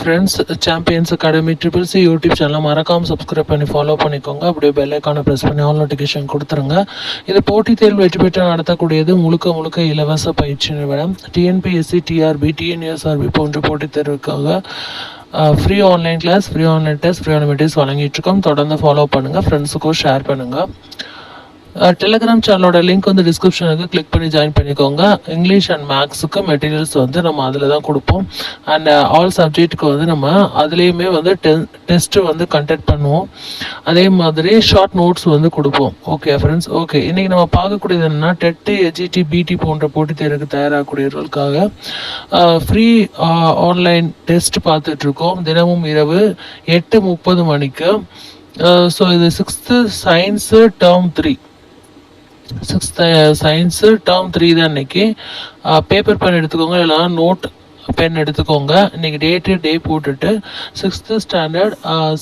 Friends, champions academy triple C YouTube சேனலை மறக்காமல் subscribe பண்ணி ஃபாலோ பண்ணிக்கோங்க. அப்படியே பெல் ஐக்கானை ப்ரெஸ் பண்ணி ஆல் நோட்டிஃபிகேஷன் கொடுத்துருங்க. இது போட்டித் தேர்வு வெற்றி பெற்று நடத்தக்கூடியது முழுக்க முழுக்க இலவச பயிற்சி நிறுவனம். டிஎன்பிஎஸ்சி, டிஆர்பி, டிஎன்யூஎஸ்ஆர்பி போன்ற போட்டித் தேர்வுக்காக free online class, free online test, free online materials வழங்கிட்டு இருக்கோம். தொடர்ந்து ஃபாலோ பண்ணுங்கள், ஃப்ரெண்ட்ஸுக்கும் ஷேர் பண்ணுங்கள். டெலிகிராம் சேனலோட லிங்க் வந்து டிஸ்கிரிப்ஷனுக்கு கிளிக் பண்ணி ஜாயின் பண்ணிக்கோங்க. இங்கிலீஷ் அண்ட் மேக்ஸுக்கு மெட்டீரியல்ஸ் வந்து நம்ம அதில் தான் கொடுப்போம். அண்ட் ஆல் சப்ஜெக்ட்டுக்கு வந்து நம்ம அதுலேயுமே வந்து டெஸ்ட்டு வந்து கண்டக்ட் பண்ணுவோம். அதே மாதிரி ஷார்ட் நோட்ஸ் வந்து கொடுப்போம். Okay friends, okay. இன்றைக்கி நம்ம பார்க்கக்கூடியது என்னென்னா, டெட்டு, எஜிடி, பிடி போன்ற போட்டித் தேர்வுக்கு தயாராகக்கூடியவர்களுக்காக ஃப்ரீ ஆன்லைன் டெஸ்ட் பார்த்துட்ருக்கோம். தினமும் இரவு 8:30 மணிக்கு. ஸோ இது 6th science term 3, 6th science term 3 தான் இன்றைக்கி. பேப்பர் பென் எடுத்துக்கோங்க, இல்லைனா நோட் பென் எடுத்துக்கோங்க. இன்றைக்கி டே போட்டுட்டு 6th ஸ்டாண்டர்ட்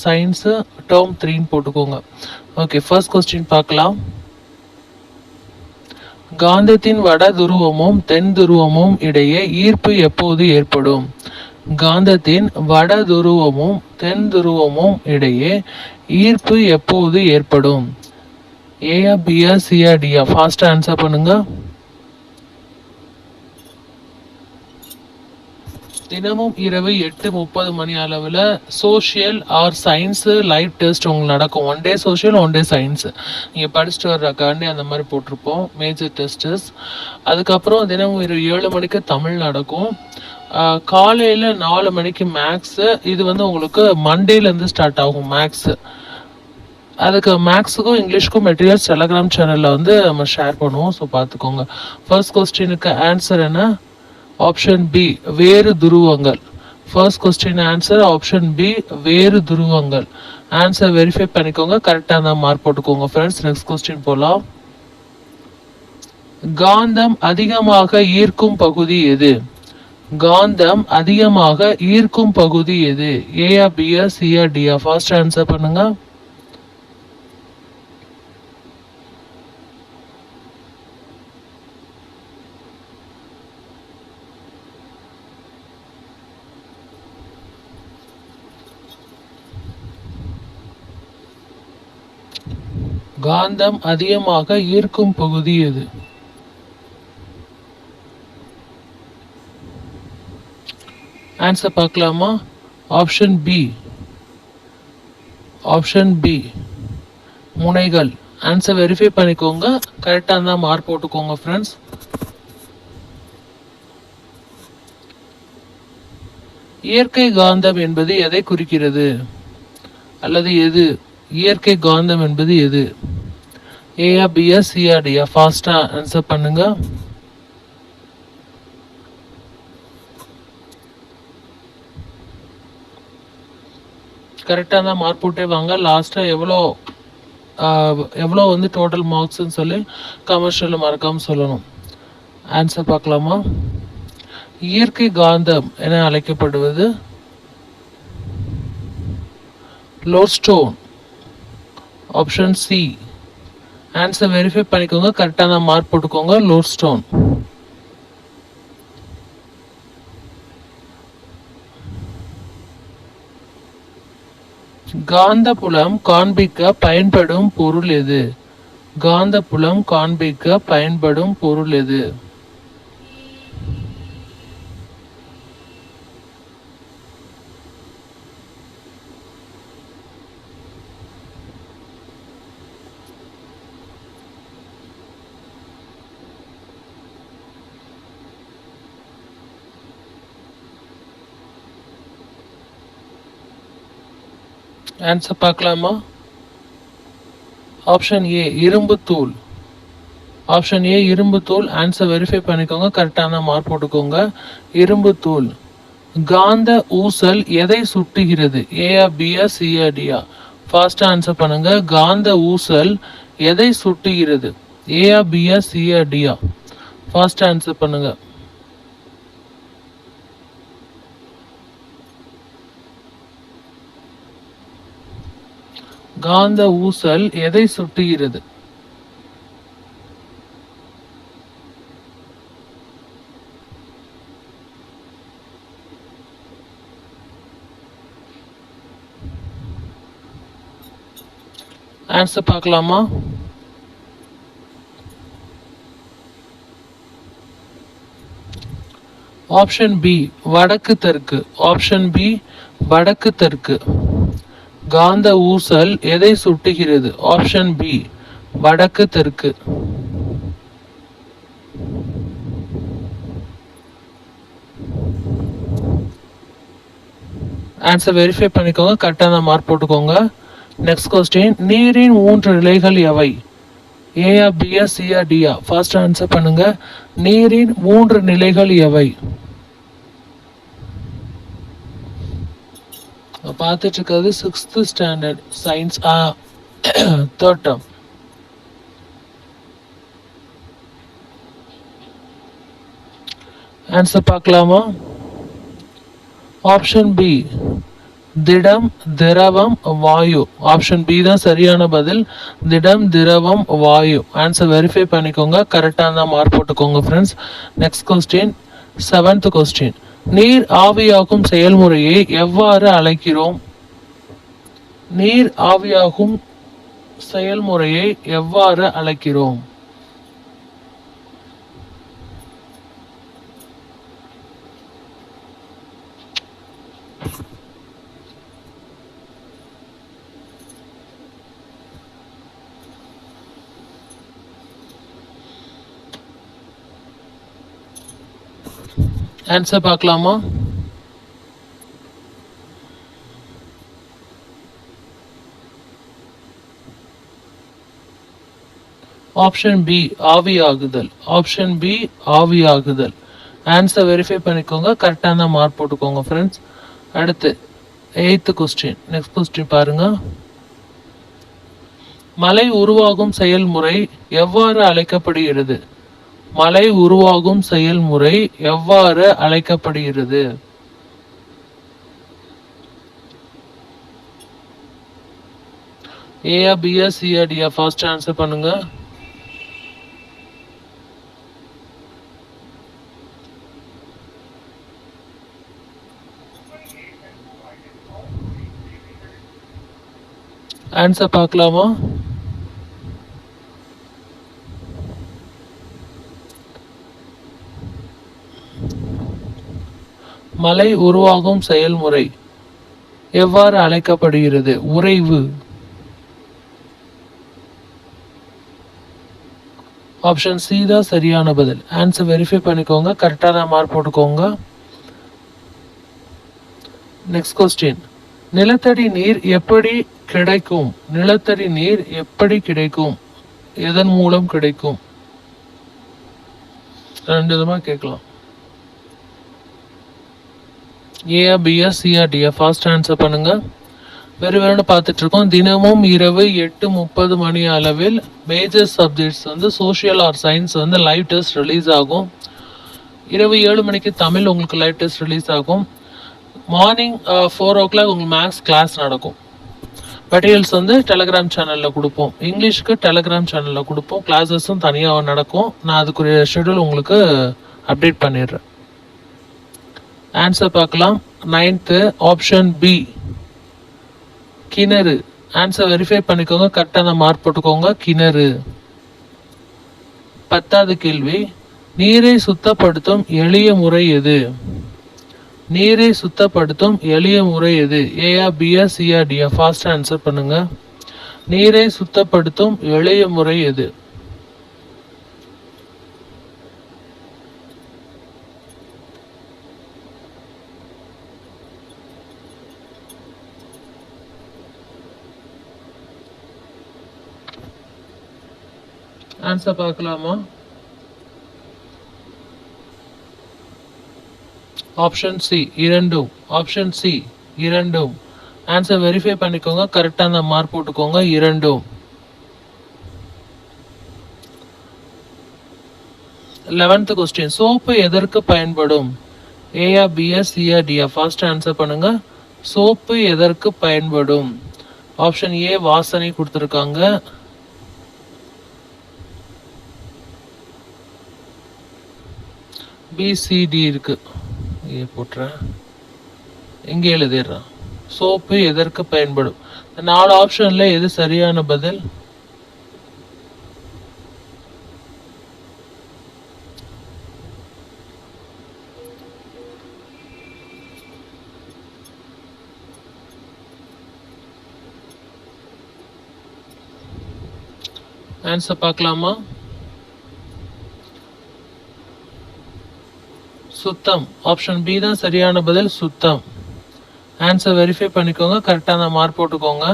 சயின்ஸு டேர்ம் 3ன்னு போட்டுக்கோங்க. ஓகே, ஃபர்ஸ்ட் கொஸ்டின் பார்க்கலாம். காந்தத்தின் வட துருவமும் தென் துருவமும் இடையே ஈர்ப்பு எப்போது ஏற்படும்? காந்தத்தின் வட துருவமும் தென் துருவமும் இடையே ஈர்ப்பு எப்போது ஏற்படும்? ஏயா, பியா, சியா, டியா? ஃபாஸ்ட்டாக ஆன்சர் பண்ணுங்க. தினமும் இரவு 8:30 மணி அளவில் social or science live test உங்களுக்கு நடக்கும். 1 டே சோஷியல், 1 டே சயின்ஸு. நீங்கள் படிச்சுட்டு வர்றக்காண்டி அந்த மாதிரி போட்டிருப்போம் மேஜர் டெஸ்டஸ். அதுக்கப்புறம் தினமும் இரவு 7 மணிக்கு தமிழ் நடக்கும். காலையில் 4 மணிக்கு மேக்ஸு. இது வந்து உங்களுக்கு மண்டேலேருந்து ஸ்டார்ட் ஆகும் மேக்ஸு. அதுக்கு மேக்ஸுக்கும் இங்கிலீஷ்க்கும் மெட்டீரியல்ஸ் டெலகிராம் சேனலில் வந்து நம்ம ஷேர் பண்ணுவோம். ஸோ பார்த்துக்கோங்க. ஃபர்ஸ்ட் கொஸ்டினுக்கு ஆன்சர் என்ன? ஆப்ஷன் பி, வேறு துருவங்கள். First question answer option B, வேறு துருவங்கள். ஆன்சர் வெரிஃபை பண்ணிக்கோங்க, கரெக்டாக தான் மார்க் போட்டுக்கோங்க ஃப்ரெண்ட்ஸ். நெக்ஸ்ட் கொஸ்டின் போகலாம். காந்தம் அதிகமாக ஈர்க்கும் பகுதி எது? காந்தம் அதிகமாக ஈர்க்கும் பகுதி எது? ஏயா, பியா, சியா, டியா? ஃபாஸ்ட் ஆன்சர் பண்ணுங்க. காந்தம் அதிகமாக ஈர்க்கும் பகுதி எது? ஆன்சர் பார்க்கலாமா? ஆப்ஷன் பி, ஆப்ஷன் பி, முனைகள். ஆன்சர் வெரிஃபை பண்ணிக்கோங்க, கரெக்டாக இருந்தால் மார்க் போட்டுக்கோங்க ஃப்ரெண்ட்ஸ். இயற்கை காந்தம் என்பது எதை குறிக்கிறது? அல்லது எது? இயற்கை காந்தம் என்பது எது? ஏயா, பியா, சியா, டியா? ஃபாஸ்டா ஆன்சர் பண்ணுங்க. கரெக்டாக தான் மார்க் போட்டே வாங்க. லாஸ்ட்டாக எவ்வளோ வந்து டோட்டல் மார்க்ஸ்ன்னு சொல்லி கமர்ஷியலில் மறக்காமல் சொல்லணும். ஆன்சர் பார்க்கலாமா? இயற்கை காந்தம் என அழைக்கப்படுவது lodestone. Option C. Answer verify பண்ணிக்கோங்க, கரெக்டாக தான் மார்க் போட்டுக்கோங்க. லோட்ஸ்டோன். காந்தப்புலம் காண்பிக்க பயன்படும் பொருள் எது? காந்தப்புலம் காண்பிக்க பயன்படும் பொருள் எது? ஆன்சர் பார்க்கலாமா? ஆப்ஷன் ஏ, இரும்பு தூள். ஆப்ஷன் ஏ, இரும்பு தூள். ஆன்சர் வெரிஃபை பண்ணிக்கோங்க, கரெக்டான மார்க் போட்டுக்கோங்க. இரும்பு தூள். காந்த ஊசல் எதை சுட்டுகிறது? ஏயா, பியா, சியா, டியா? ஃபாஸ்டா ஆன்சர் பண்ணுங்க. காந்த ஊசல் எதை சுட்டுகிறது? ஏயா, பியா, சியா, டியா? ஃபாஸ்டா ஆன்சர் பண்ணுங்க. காந்த ஊசல் எதை சுட்டுகிறது? ஆன்சர் பார்க்கலாமா? ஆப்ஷன் பி வடக்கு தெற்கு. ஆப்ஷன் பி வடக்கு தெற்கு. காந்த ஊசல் எதை சுட்டுகிறது? ஆப்ஷன் பி வடக்கு தெற்கு. ஆன்சர் வெரிஃபை பண்ணிக்கோங்க, கரெக்டான மார்க் போட்டுக்கோங்க. நெக்ஸ்ட் கொஸ்டின், நீரின் 3 நிலைகள் எவை? ஏயா, பியா, சியா, டியா? ஃபர்ஸ்ட் ஆன்சர் பண்ணுங்க. நீரின் 3 நிலைகள் எவை? பார்த்துட்டு இருக்கிறது 6th standard science third term. Answer பார்க்கலாமா? ஆப்ஷன் பி திடம், திரவம், வாயு. ஆப்ஷன் பி தான் சரியான பதில். திடம், திரவம், வாயு. ஆன்சர் வெரிஃபை பண்ணிக்கோங்க, கரெக்டாக தான் மார்க் போட்டுக்கோங்க friends. Next question, 7th question, நீர் ஆவியாகும் செயல்முறையை எவ்வாறு அழைக்கிறோம்? நீர் ஆவியாகும் செயல்முறையை எவ்வாறு அழைக்கிறோம்? ஆன்சர் பார்க்கலாமா? ஆப்ஷன் பி ஆவியாகுதல். ஆப்ஷன் பி ஆவியாகுதல். ஆன்சர் வெரிஃபை பண்ணிக்கோங்க, கரெக்டான மார்க் போட்டுக்கோங்க ஃப்ரெண்ட்ஸ். அடுத்து 8th கொஸ்டின். நெக்ஸ்ட் கொஸ்டின் பாருங்க. மலை உருவாகும் செயல்முறை எவ்வாறு அழைக்கப்படுகிறது? மலை உருவாகும் செயல்முறை எவ்வாறு அழைக்கப்படுகிறது? ஏயா, பியா, சியா, டியா? ஃபர்ஸ்ட் ஆன்சர் பண்ணுங்க. ஆன்சர் பார்க்கலாமா? மலை உருவாகும் செயல்முறை எவ்வாறு அழைக்கப்படுகிறது? உறைவு. ஆப்ஷன் சி தான் சரியான பதில். ஆன்சர் வெரிஃபை பண்ணிக்கோங்க, கரெக்டான மார்க் போட்டுக்கோங்க. நெக்ஸ்ட் கொஸ்டின், நிலத்தடி நீர் எப்படி கிடைக்கும்? நிலத்தடி நீர் எப்படி கிடைக்கும்? எதன் மூலம் கிடைக்கும்? 2 விதமா கேட்கலாம். ஏயா, பியா, சியா, டியா? ஃபர்ஸ்ட் ஆன்சர் பண்ணுங்க. வெறும் பார்த்துட்டு இருக்கோம். தினமும் இரவு 8:30 மணி அளவில் major subjects social or science live test release ஆகும். இரவு 7 மணிக்கு தமிழ் உங்களுக்கு லைவ் டெஸ்ட் ரிலீஸ் ஆகும். மார்னிங் 4 o'clock உங்களுக்கு மேக்ஸ் கிளாஸ் நடக்கும். மெட்டீரியல்ஸ் டெலகிராம் சேனலில் கொடுப்போம். இங்கிலீஷ்க்கு டெலகிராம் சேனலில் கொடுப்போம். கிளாஸஸும் தனியாக நடக்கும். நான் அதுக்குரிய ஷெடியூல் உங்களுக்கு அப்டேட் பண்ணிடுறேன். ஆன்சர் பார்க்கலாம். 9th ஆப்ஷன் பி கிணறு. ஆன்சர் வெரிஃபை பண்ணிக்கோங்க, கரெக்டான மார்க் போட்டுக்கோங்க. கிணறு. 10வது கேள்வி, நீரை சுத்தப்படுத்தும் எளிய முறை எது? நீரை சுத்தப்படுத்தும் எளிய முறை எது? ஏயா, பியா, சியா, டியா? ஃபாஸ்ட் ஆன்சர் பண்ணுங்க. நீரை சுத்தப்படுத்தும் எளிய முறை எது? ஆன்சர் பார்க்கலாமா? ஆப்ஷன் சி இரண்டும். ஆப்ஷன் சி இரண்டும். ஆன்சர் வெரிஃபை பண்ணிக்கோங்க, கரெக்டான மார்க் போட்டுக்கோங்க. இரண்டும். 11th கொஸ்டின், சோப்பு எதற்கு பயன்படும்? ஏயா, பியா, சியா, டியா? ஃபர்ஸ்ட் ஆன்சர் பண்ணுங்க. சோப்பு எதற்கு பயன்படும்? ஆப்ஷன் ஏ வாசனை கொடுத்துருக்காங்க. பிசிடி இருக்கு, போட்டுறேன், இங்கே எழுதிடுறேன். சோப்பு எதற்கு பயன்படும்? 4 ஆப்ஷன்ல எது சரியான பதில்? ஆன்சர் பார்க்கலாமா? சுத்தம். ஆப்ஷன் பி தான் சரியான பதில், சுத்தம். ஆன்சர் வெரிஃபை பண்ணிக்கோங்க, கரெக்டான மார்க் போட்டுக்கோங்க.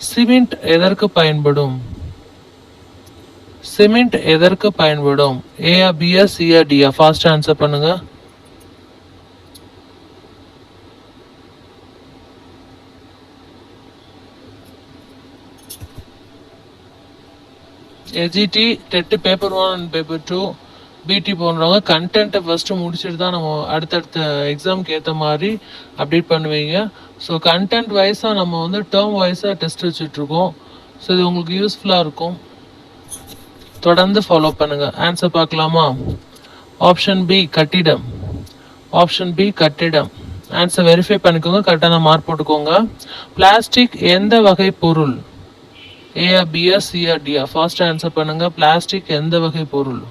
சிமெண்ட் எதற்கு பயன்படும்? சிமெண்ட் எதற்கு பயன்படும்? ஏயா, பியா, சியா, டியா? ஃபாஸ்ட் ஆன்சர் பண்ணுங்க. எஜிடி, டெட் பேப்பர் 1 அண்ட் பேப்பர் 2, பிடி போன்றவங்க கண்டென்ட்டை ஃபஸ்ட்டு முடிச்சுட்டு தான் நம்ம அடுத்தடுத்த எக்ஸாமுக்கு ஏற்ற மாதிரி அப்டேட் பண்ணுவீங்க. ஸோ கண்டென்ட் வைஸாக நம்ம வந்து டேர்ம் வைஸாக டெஸ்ட் வச்சுட்ருக்கோம். ஸோ இது உங்களுக்கு யூஸ்ஃபுல்லாக இருக்கும், தொடர்ந்து ஃபாலோ பண்ணுங்கள். ஆன்சர் பார்க்கலாமா? ஆப்ஷன் பி கட்டிடம். ஆப்ஷன் பி கட்டிடம். ஆன்சர் வெரிஃபை பண்ணிக்கோங்க, கரெக்டான மார்க் போட்டுக்கோங்க. பிளாஸ்டிக் எந்த வகை பொருள்? ஏயா, பியா, சியா, டியா? ஃபாஸ்ட் ஆன்சர் பண்ணுங்க. பிளாஸ்டிக் எந்த வகை பொருள்?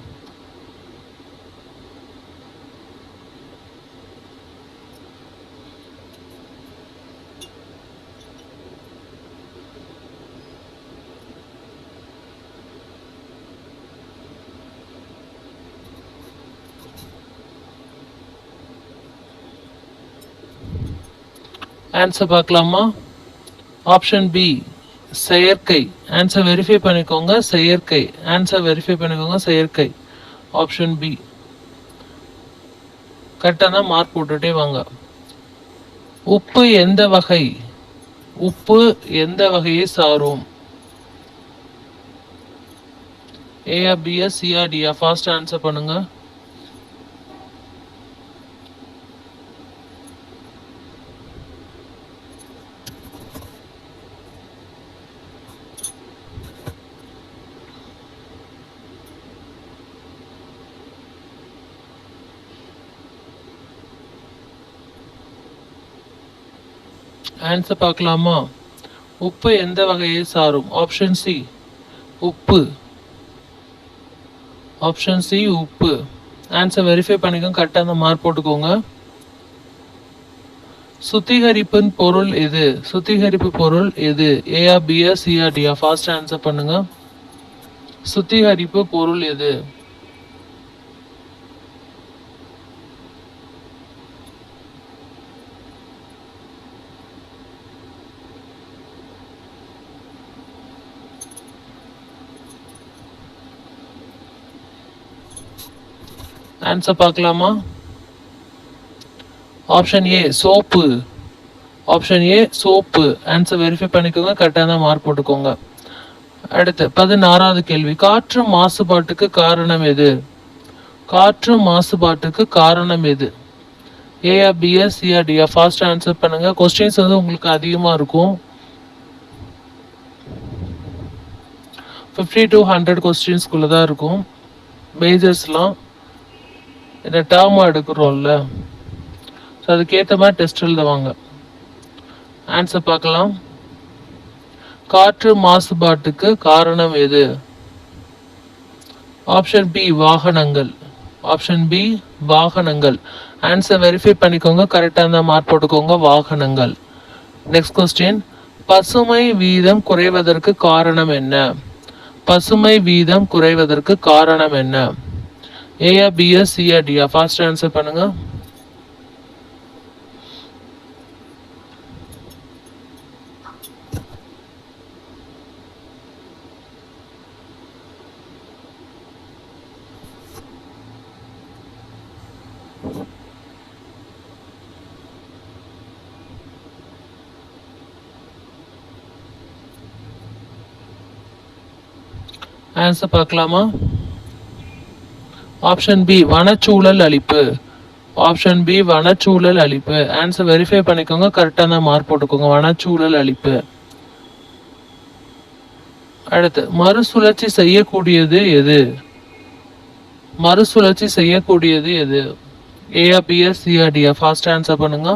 ஆன்சர் பார்க்கலாமா? ஆப்ஷன் பி செயற்கை. ஆன்சர் வெரிஃபை பண்ணிக்கோங்க, செயற்கை. ஆன்சர் வெரிஃபை பண்ணிக்கோங்க, செயற்கை. ஆப்ஷன் பி கரெக்டான மார்க் போட்டுட்டே வாங்க. உப்பு எந்த வகை? உப்பு எந்த வகையை சாரும்? ஏயா, பியா, சியா, டியா? ஃபாஸ்ட் ஆன்சர் பண்ணுங்க. ஆன்சர் பார்க்கலாமா? உப்பு எந்த வகையை சாரும்? ஆப்ஷன் சி உப்பு. ஆப்ஷன் சி உப்பு. ஆன்சர் வெரிஃபை பண்ணிக்கோங்க, கரெக்டாக அந்த மார்க் போட்டுக்கோங்க. சுத்திகரிப்பின் பொருள் எது? சுத்திகரிப்பு பொருள் எது? ஏயா, பியா, சியா, டியா? ஃபாஸ்ட் ஆன்சர் பண்ணுங்க. சுத்திகரிப்பு பொருள் எது? ஆன்சர் பார்க்கலாமா? Option A soap. Option A soap. Answer verify பண்ணிக்கோங்க, கரெக்டாக தான் மார்க் போட்டுக்கோங்க. அடுத்து 16வது கேள்வி. காற்று மாசுபாட்டுக்கு காரணம் எது? காற்று மாசுபாட்டுக்கு காரணம் எது? ஏயா, பியா, சியா, டியா? ஃபாஸ்ட் ஆன்சர் பண்ணுங்க. கொஸ்டின்ஸ் வந்து உங்களுக்கு அதிகமாக இருக்கும், 50 to 100 கொஸ்டின்ஸ்குள்ளே தான் இருக்கும். மேஜர்ஸ்லாம் இந்த டேர்மாக எடுக்கிறோம்ல, ஸோ அதுக்கேற்ற மாதிரி டெஸ்ட் எழுதுவாங்க. ஆன்சர் பார்க்கலாம். காற்று மாசுபாட்டுக்கு காரணம் எது? ஆப்ஷன் பி வாகனங்கள். ஆப்ஷன் பி வாகனங்கள். ஆன்சர் வெரிஃபை பண்ணிக்கோங்க, கரெக்டாக இருந்தால் மார்க் போட்டுக்கோங்க. வாகனங்கள். Next question. பசுமை வீதம் குறைவதற்கு காரணம் என்ன? பசுமை வீதம் குறைவதற்கு காரணம் என்ன? ஏயா, பியா, சியா, டியா? ஃபாஸ்ட் ஆன்சர் பண்ணுங்க. ஆன்சர் பார்க்கலாமா? ஆப்ஷன் பி வனச்சூழல் அழிப்பு. ஆப்ஷன் பி வனச்சூழல் அழிப்பு. ஆன்சர் வெரிஃபை பண்ணிக்கோங்க, கரெக்டாக தான் மார்க் போட்டுக்கோங்க. வனச்சூழல் அழிப்பு. அடுத்து மறுசுழற்சி செய்யக்கூடியது எது? மறுசுழற்சி செய்யக்கூடியது எது? ஏயா, பியா, சியா, டியா? ஃபாஸ்ட் ஆன்சர் பண்ணுங்க.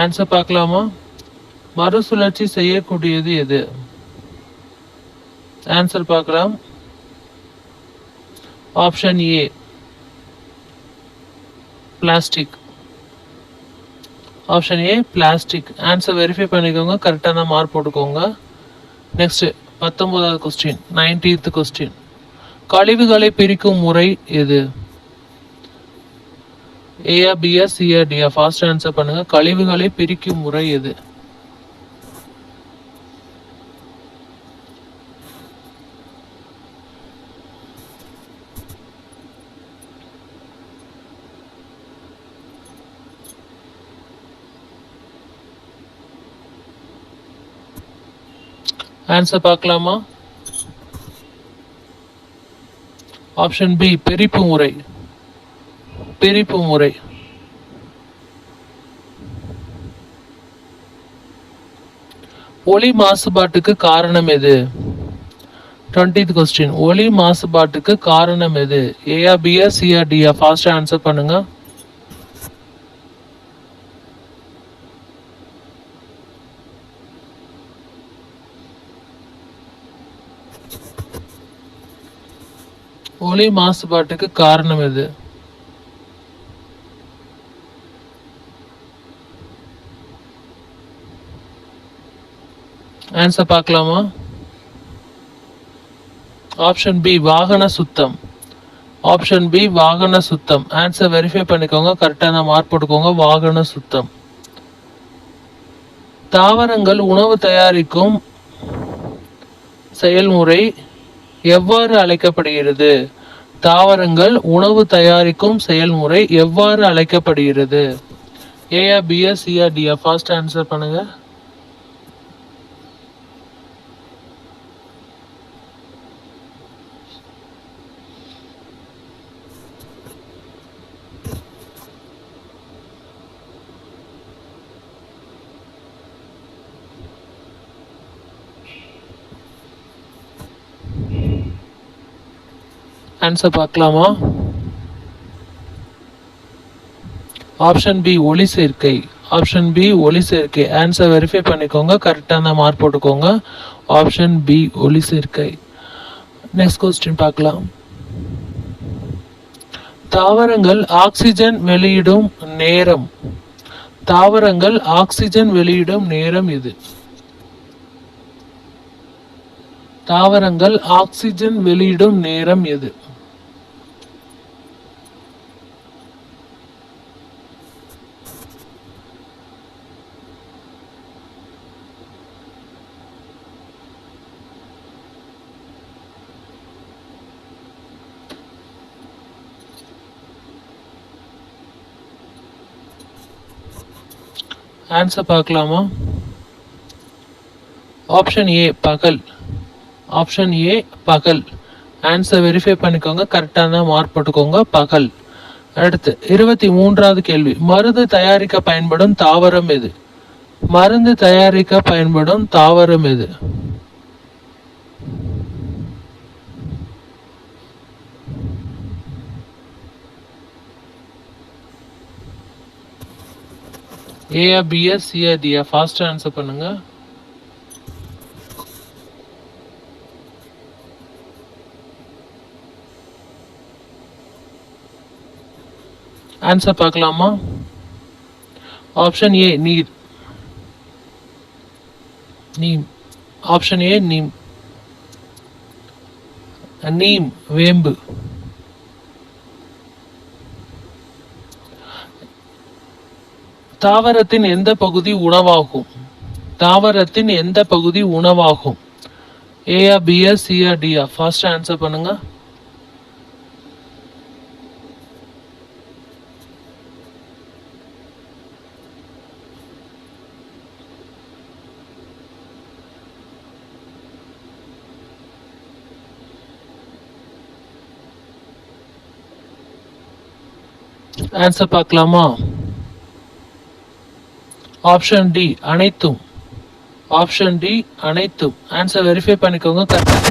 ஆன்சர் பார்க்கலாமா? மறுசுழற்சி செய்யக்கூடியது எது? ஆன்சர் பார்க்கலாம். Option A plastic. Option A plastic. Answer verify பண்ணிக்கோங்க, கரெக்டான மார்க் போட்டுக்கோங்க. நெக்ஸ்ட் 19வது கொஸ்டின், 19th கொஸ்டின். கழிவுகளை பிரிக்கும் முறை எது? ஏயா பியா சியா டியா? ஃபாஸ்ட் ஆன்சர் பண்ணுங்க. கழிவுகளை பிரிக்கும் முறை எது? ஆன்சர் பார்க்கலாமா? ஆப்ஷன் பி பிரிப்பு முறை. பிரிப்பு முறை. ஒளி மாசுபாட்டுக்கு காரணம் எது? 20th question. ஒளி மாசுபாட்டுக்கு காரணம் எது? ஏயா பியா சியா டியா? ஃபாஸ்ட் ஆன்சர் பண்ணுங்க. ஒளி மாசுபாட்டுக்கு காரணம் எது? ஆன்சர் பார்க்கலாமா? ஆப்ஷன் பி வாகன சுத்தம். ஆப்ஷன் பி வாகன சுத்தம். ஆன்சர் வெரிஃபை பண்ணிக்கோங்க, கரெக்டான மார்க் போட்டுக்கோங்க. வாகன சுத்தம். தாவரங்கள் உணவு தயாரிக்கும் செயல்முறை எவ்வாறு அழைக்கப்படுகிறது? தாவரங்கள் உணவு தயாரிக்கும் செயல்முறை எவ்வாறு அழைக்கப்படுகிறது? ஏயா பியா சியா டியா? ஃபாஸ்ட் ஆன்சர் பண்ணுங்க. ஆன்சர் பார்க்கலாமா? ஆப்ஷன் பி ஒளி சேர்க்கை. ஆப்ஷன் பி ஒளி சேர்க்கை. ஆன்சர் வெரிஃபை பண்ணிக்கோங்க, கரெக்டான மார்க் போட்டுக்கோங்க. ஆப்ஷன் பி ஒளி சேர்க்கை. நெக்ஸ்ட் கொஸ்டின் பார்க்கலாம். தாவரங்கள் ஆக்சிஜன் வெளியிடும் நேரம். தாவரங்கள் ஆக்சிஜன் வெளியிடும் நேரம் இது? தாவரங்கள் ஆக்சிஜன் வெளியிடும் நேரம் எது? ஆன்சர் பார்க்கலாமா? ஆப்ஷன் ஏ பகல். ஆப்ஷன் ஏ பகல். ஆன்சர் வெரிஃபை பண்ணிக்கோங்க, கரெக்டான மார்க் போட்டுக்கோங்க. பகல். அடுத்து 23வது கேள்வி. மருந்து தயாரிக்க பயன்படும் தாவரம் எது? மருந்து தயாரிக்க பயன்படும் தாவரம் எது? ஏயா பியா சியா டியா? ஃபாஸ்ட் ஆன்சர் பண்ணுங்க. ஆன்சர் பார்க்கலாமா? ஆப்ஷன் ஏ நீர். நீம். Option A neem. நீம் வேம்பு. தாவரத்தின் எந்த பகுதி உணவாகும்? தாவரத்தின் எந்த பகுதி உணவாகும்? ஏயா பியா சியா டியா? ஃபாஸ்ட் ஆன்சர் பண்ணுங்க. ஆன்சர் பார்க்கலாமா? ஆப்ஷன் டி அனைத்தும். ஆப்ஷன் டி அனைத்தும். ஆன்சர் வெரிஃபை பண்ணிக்கோங்க, கரெக்ட்.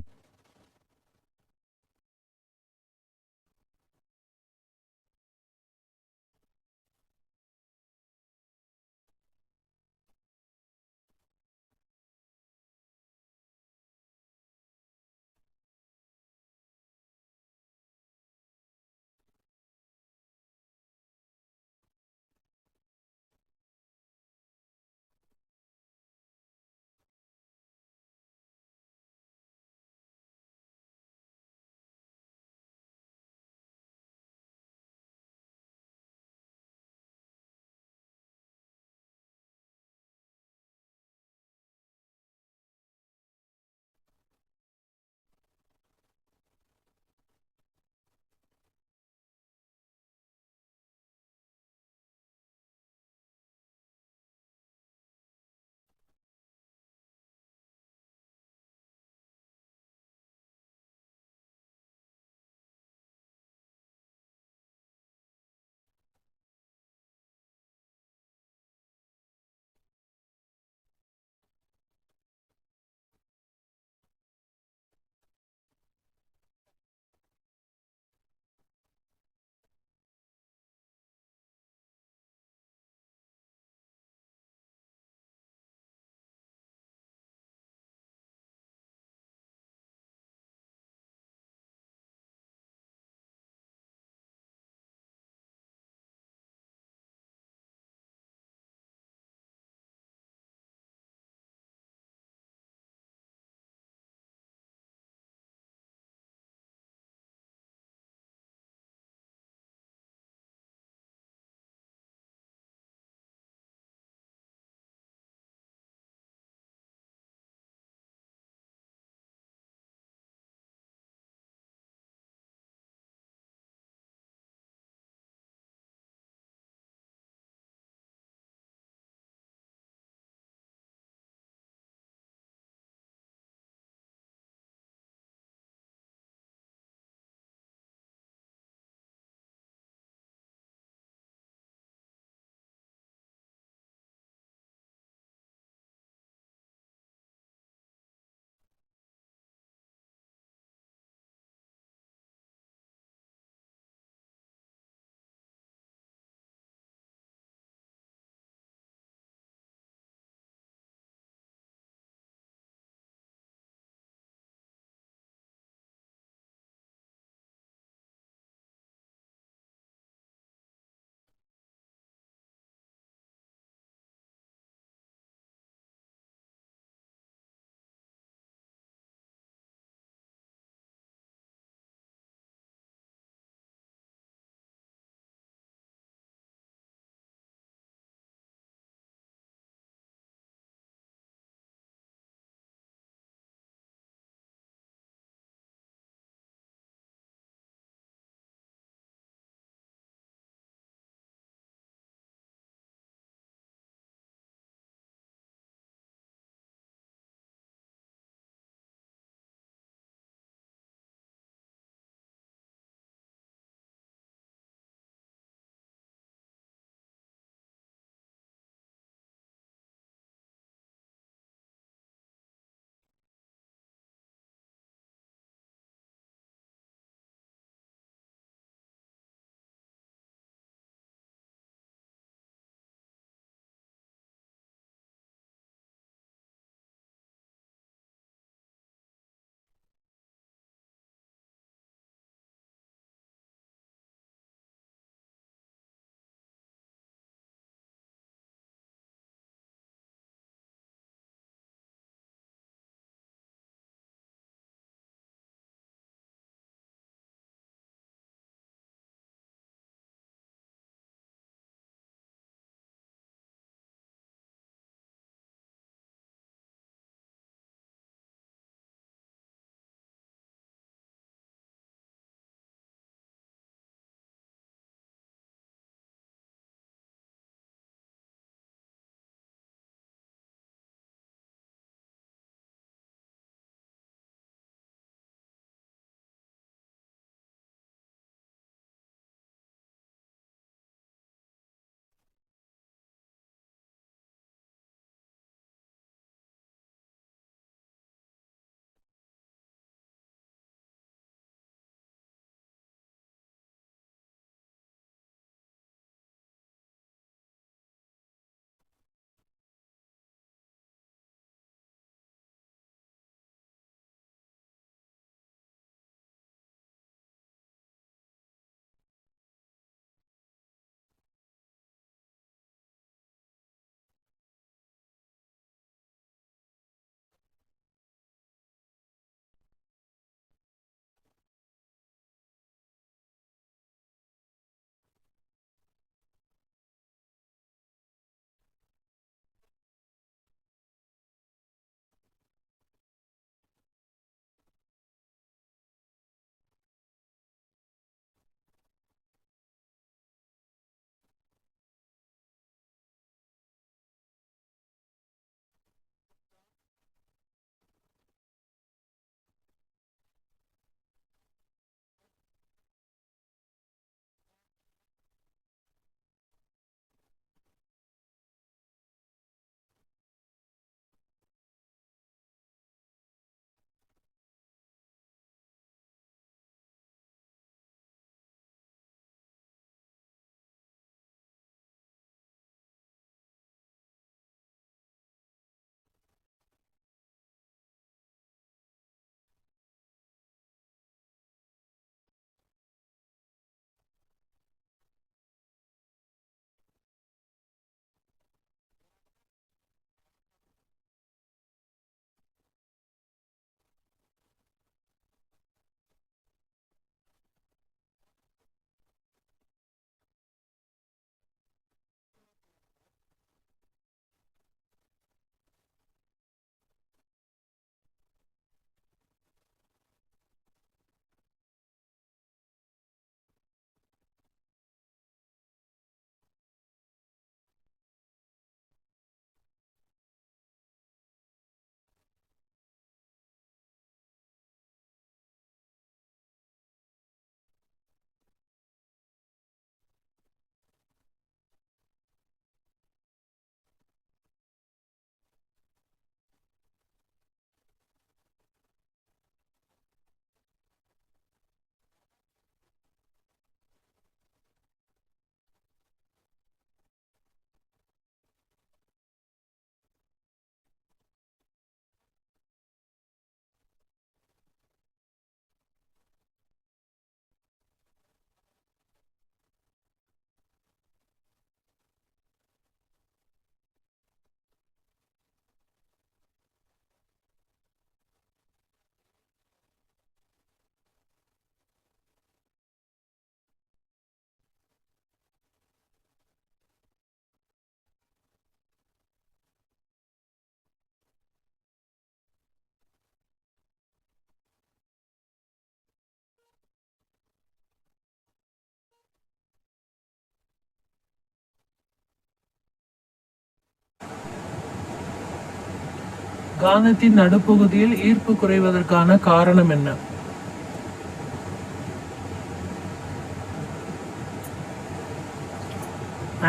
காந்தத்தின் நடுப்பகுதியில் ஈர்ப்பு குறைவதற்கான காரணம் என்ன?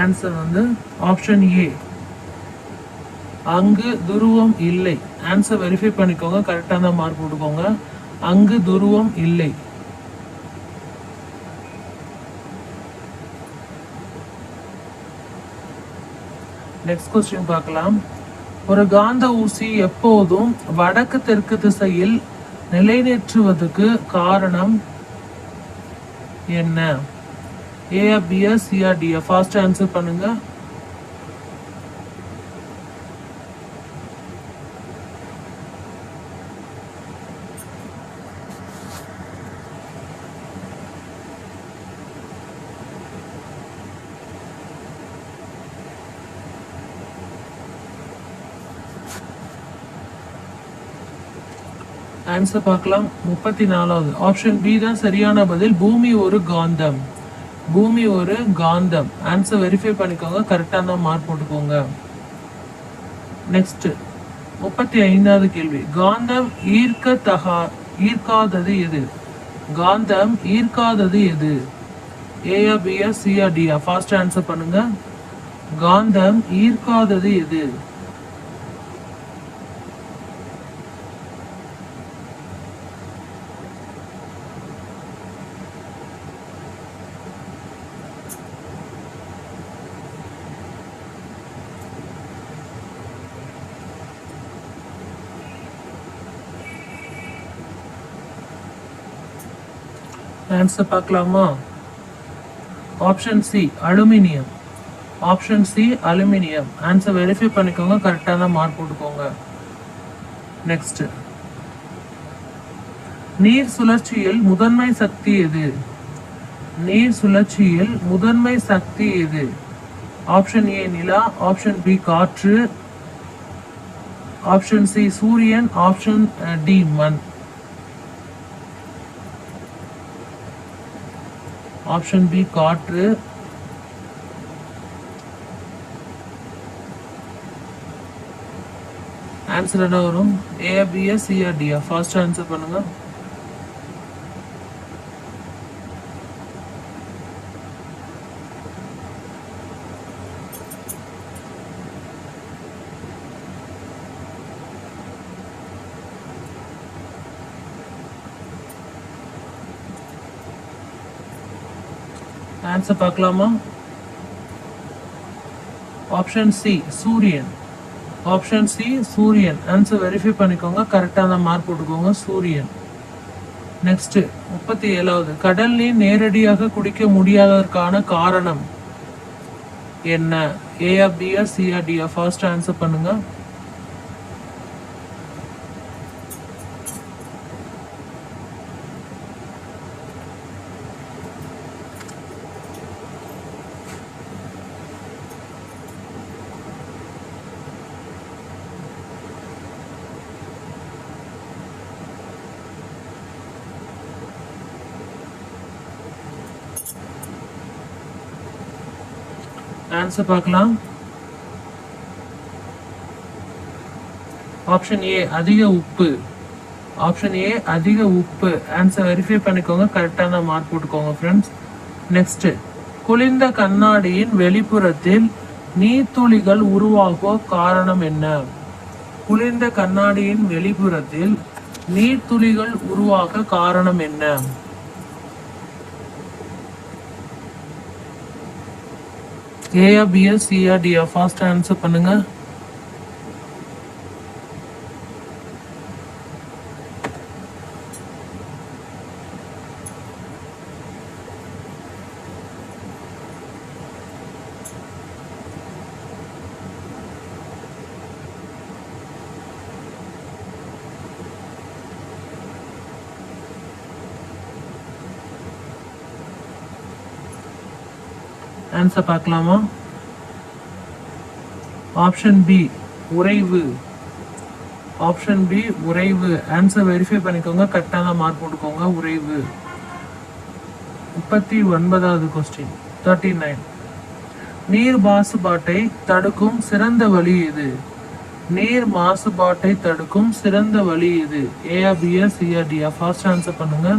ஆன்சர் வந்து ஆப்ஷன் ஏ, அங்கு துருவம் இல்லை. ஆன்சர் வெரிஃபை பண்ணிக்கோங்க, கரெக்டாக தான் மார்க் போட்டுக்கோங்க. அங்கு துருவம் இல்லை. நெக்ஸ்ட் கொஸ்டின் பார்க்கலாம். ஒரு காந்த ஊசி எப்போதும் வடக்கு தெற்கு திசையில் நிலைநிறுத்துவதற்கு காரணம் என்ன? A, B, C, D? Fast answer பண்ணுங்க. ஆன்சர் பார்க்கலாம். 34வது ஆப்ஷன் பி தான் சரியான பதில். பூமி ஒரு காந்தம். பூமி ஒரு காந்தம். ஆன்சர் வெரிஃபை பண்ணிக்கோங்க, கரெக்டாக தான் மார்க் போட்டுக்கோங்க. நெக்ஸ்ட் 35வது கேள்வி. காந்தம் ஈர்க்காதது எது? காந்தம் ஈர்க்காதது எது? A, B, C, D? Fast answer பண்ணுங்க. காந்தம் ஈர்க்காதது எது? ஆன்சர் பார்க்கலாமா? Option C, aluminium. Option C, aluminium. Answer verify பண்ணிக்கோங்க, கரெக்டாக தான் மார்க் போட்டுக்கோங்க. நெக்ஸ்ட், நீர் சுழற்சியில் முதன்மை சக்தி எது? நீர் சுழற்சியில் முதன்மை சக்தி எது? ஆப்ஷன் ஏ நிலா, ஆப்ஷன் பி காற்று, ஆப்ஷன் சி சூரியன், ஆப்ஷன் டி மண். ஆப்ஷன் பி காற்று, ஆன்சர் என்ன வரும்? A, B, C, D? First answer பண்ணுங்க. ஆன்சர் பார்க்கலாமா? ஆப்ஷன் சி சூரியன். ஆப்ஷன் சி சூரியன். ஆன்சர் வெரிஃபை பண்ணிக்கோங்க, கரெக்டாக தான் மார்க் போட்டுக்கோங்க. சூரியன். நெக்ஸ்ட் 37வது. கடல் நீர் நேரடியாக குடிக்க முடியாததற்கான காரணம் என்ன? A, B, C, D? First answer பண்ணுங்க. ஆன்சர் பார்க்கலாம். ஆப்ஷன் ஏ அதிக உப்பு. ஆப்ஷன் ஏ அதிக உப்பு. ஆன்சர் வெரிஃபை பண்ணிக்கோங்க, கரெக்டான மார்க் போட்டுக்கோங்க ஃப்ரெண்ட்ஸ். நெக்ஸ்ட், குளிர்ந்த கண்ணாடியின் வெளிப்புறத்தில் நீர்த்துளிகள் உருவாக காரணம் என்ன? குளிர்ந்த கண்ணாடியின் வெளிப்புறத்தில் நீர்த்துளிகள் உருவாக காரணம் என்ன? A, B, C, D? Fast answer பண்ணுங்க. ஆன்சர் பார்க்கலாமா? ஆப்ஷன் பி உறைவு. ஆப்ஷன் பி உறைவு. ஆன்சர் வெரிஃபை பண்ணிக்கோங்க, கரெக்டான மார்க் போட்டுக்கோங்க. உறைவு. 39வது கொஸ்டின் 39. நீர் மாசுபாட்டை தடுக்கும் சிறந்த வழி எது? நீர் மாசுபாட்டை தடுக்கும் சிறந்த வழி இது? ஏஆ, பிஆ, சிஆ, டிஆ? ஃபாஸ்ட் ஆன்சர் பண்ணுங்க.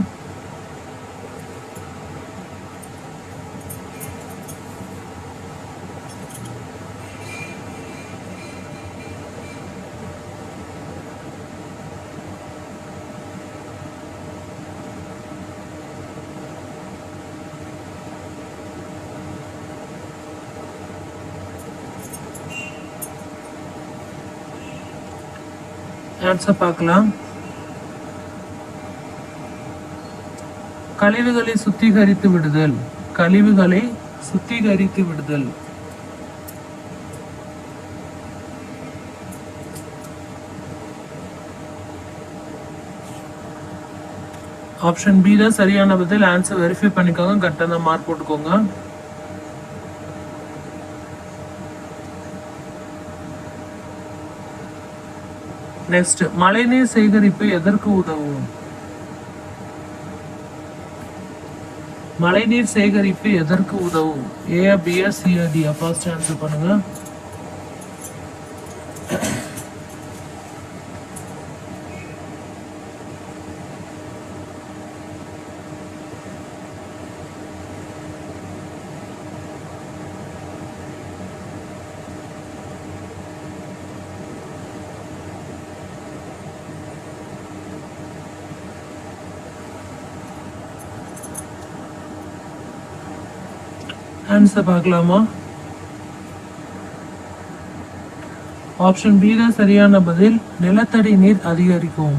ஆன்சர் பார்க்கலாம். கழிவுகளை சுத்திகரித்து விடுதல். கழிவுகளை சுத்திகரித்து விடுதல். ஆப்ஷன் பி தான் சரியான பதில். ஆன்சர் வெரிஃபை பண்ணிக்கோங்க. கரெக்டான மார்க் போட்டுக்கோங்க. நெக்ஸ்ட், மழைநீர் சேகரிப்பு எதற்கு உதவும்? மழைநீர் சேகரிப்பு எதற்கு உதவும்? ஏஆ, பிஆ, சிஆ, டிஆ? ஃபர்ஸ்ட் ஆன்சர் பண்ணுங்க. ஆன்சர் பார்க்கலாமா? ஆப்ஷன் பி தான் சரியான பதில். நிலத்தடி நீர் அதிகரிக்கும்.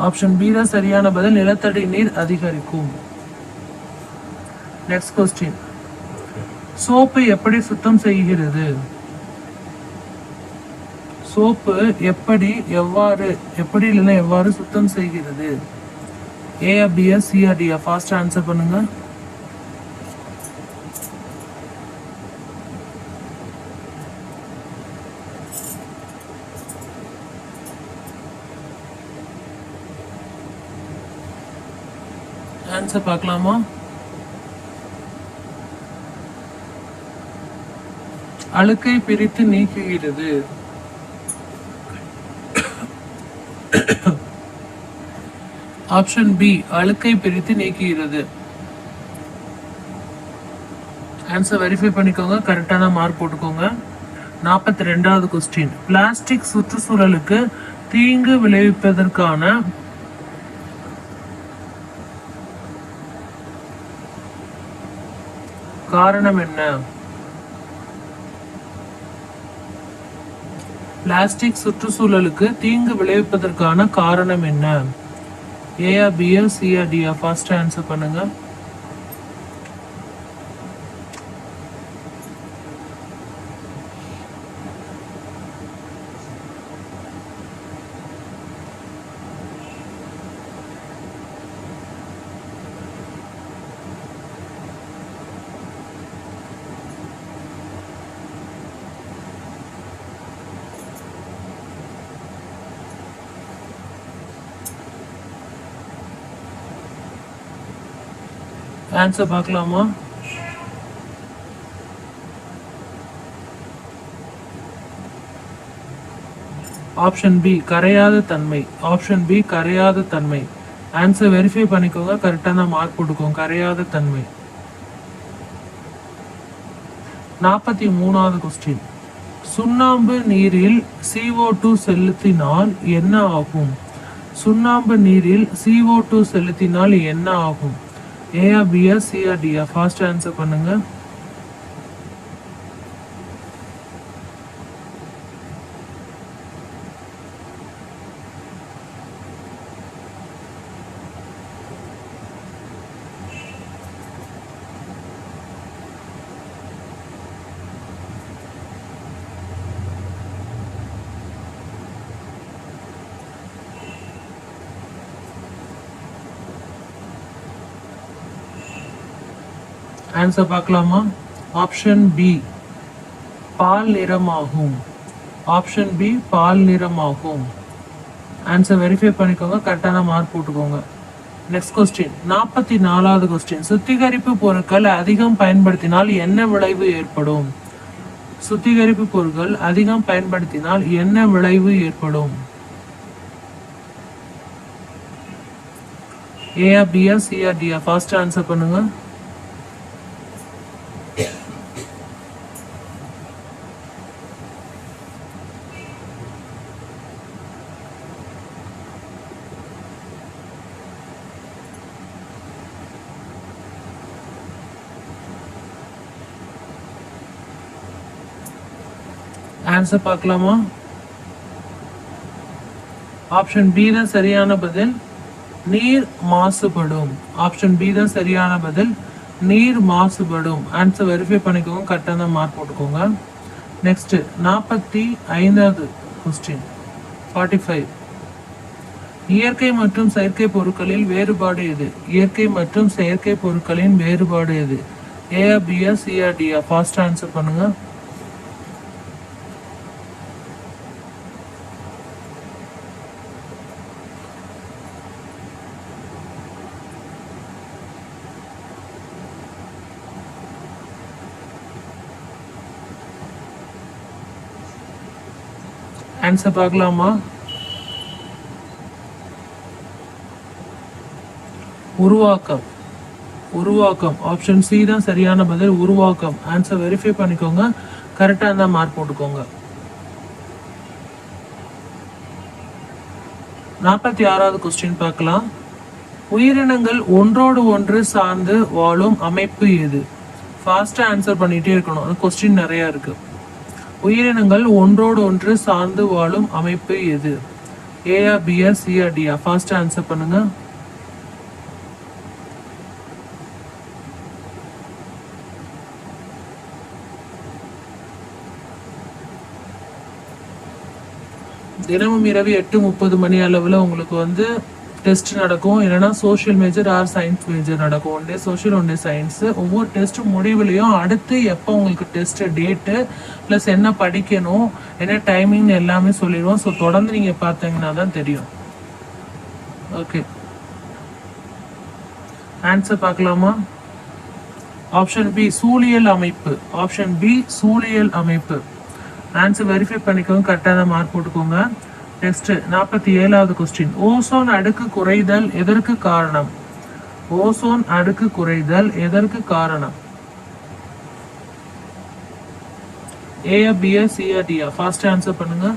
ஆப்ஷன் பி தான் சரியான பதில். நிலத்தடி நீர் அதிகரிக்கும். நெக்ஸ்ட் கொஸ்டின், சோப்பு எப்படி சுத்தம் செய்கிறது? சோப்பு எப்படி இல்லைன்னா எவ்வாறு சுத்தம் செய்கிறது? ஏஆ, பிஆ, சிஆ, டிஆ? ஃபாஸ்ட் ஆன்சர் பண்ணுங்க. ஆன்சர் பார்க்கலாமா? அழுக்கை பிரித்து நீக்குகிறது. ஆப்ஷன் பி, அழுக்கை பிரித்து நீக்குகிறது. ஆன்சர் வெரிஃபை பண்ணிக்கோங்க. கரெக்டான மார்க் போட்டுக்கோங்க. 42வது கொஸ்டின், பிளாஸ்டிக் சுற்றுச்சூழலுக்கு தீங்கு விளைவிப்பதற்கான காரணம் என்ன? பிளாஸ்டிக் சுற்றுச்சூழலுக்கு தீங்கு விளைவிப்பதற்கான காரணம் என்ன? ஏஆ, பிஆ, சிஆ, டிஆ? ஃபர்ஸ்ட் ஆன்சர் பண்ணுங்க. ஆன்சர் பார்க்கலாமா? ஆப்ஷன் பி, கரையாத தன்மை. ஆப்ஷன் பி, கரையாத தன்மை. ஆன்சர் வெரிஃபை பண்ணிக்கோங்க. கரெக்டான மார்க் போட்டுக்கோங்க. கரையாத தன்மை. 43வது கொஸ்டின், சுண்ணாம்பு நீரில் CO2 செலுத்தினால் என்ன ஆகும்? சுண்ணாம்பு நீரில் CO2 செலுத்தினால் என்ன ஆகும்? ஏஆ, பிஆ, சிஆ, டிஆ? ஃபாஸ்ட் ஆன்சர் பண்ணுங்க. ஆன்சர் பார்க்கலாமா? ஆப்ஷன் பி, பால் நிறமாகும். ஆப்ஷன் பி, பால் நிறமாகும். ஆன்சர் வெரிஃபை பண்ணிக்கோங்க. கரெக்டான மார்க் போட்டுக்கோங்க. நெக்ஸ்ட் கொஸ்டின், 44வது கொஸ்டின், சுத்திகரிப்பு பொருட்கள் அதிகம் பயன்படுத்தினால் என்ன விளைவு ஏற்படும்? சுத்திகரிப்பு பொருட்கள் அதிகம் பயன்படுத்தினால் என்ன விளைவு ஏற்படும்? ஏஆ பிஆ சிஆ டிஆ? ஃபாஸ்ட் ஆன்சர் பண்ணுங்க. ஆன்சர் பார்க்கலாமா? ஆப்ஷன் பி தான் சரியான பதில், நீர் மாசுபடும். ஆப்ஷன் பி தான் சரியான பதில், நீர் மாசுபடும். ஆன்சர் வெரிஃபை பண்ணிக்கோங்க, கரெக்டாக தான் மார்க் போட்டுக்கோங்க. நெக்ஸ்ட் 45வது கொஸ்டின் 45. இயற்கை மற்றும் செயற்கை பொருட்களில் வேறுபாடு எது? இயற்கை மற்றும் செயற்கை பொருட்களின் வேறுபாடு எது? ஏஆ பிஆ சிஆ டிஆ? ஃபாஸ்ட் ஆன்சர் பண்ணுங்க. ஆன்சர் பார்க்கலாமா? உருவாக்கம். உருவாக்கம். ஆப்ஷன் சி தான் சரியான பதில், உருவாக்கம். ஆன்சர் வெரிஃபை பண்ணிக்கோங்க, கரெக்டாக இருந்தால் மார்க் போட்டுக்கோங்க. 46வது கொஸ்டின் பார்க்கலாம். உயிரினங்கள் ஒன்றோடு ஒன்று சார்ந்து வாழும் அமைப்பு எது? ஃபாஸ்டா ஆன்சர் பண்ணிட்டே இருக்கணும், கொஸ்டின் நிறைய இருக்கு. உயிரினங்கள் ஒன்றோடு ஒன்று சார்ந்து வாழும் அமைப்பு எது? ஏஆ பிஆ சிஆ டிஆ? ஃபாஸ்ட் ஆன்சர் பண்ணுங்க. தினமும் இரவு 8:30 மணி அளவில் உங்களுக்கு டெஸ்ட் நடக்கும். இல்லைன்னா social major or science major நடக்கும். 1 டே சோஷியல் 1 டே சயின்ஸ். ஒவ்வொரு டெஸ்ட் முடிவுலையும் அடுத்து எப்போ உங்களுக்கு டெஸ்ட் டேட்டு ப்ளஸ் என்ன படிக்கணும், என்ன டைமிங் எல்லாமே சொல்லிடுவோம். ஸோ தொடர்ந்து நீங்கள் பார்த்தீங்கன்னா தான் தெரியும். ஓகே, ஆன்சர் பார்க்கலாமா? ஆப்ஷன் பி சூழியல் அமைப்பு. ஆப்ஷன் பி சூழியல் அமைப்பு. ஆன்சர் வெரிஃபை பண்ணிக்கோங்க, கரெக்டாக மார்க் போட்டுக்கோங்க. Next 47வது question. ஓசோன் அடுக்கு குறைதல் எதற்கு காரணம்? ஓசோன் அடுக்கு குறைதல் எதற்கு காரணம்? ஏஆ பிஆ சிஆ டிஆ? ஃபாஸ்ட் ஆன்சர் பண்ணுங்க.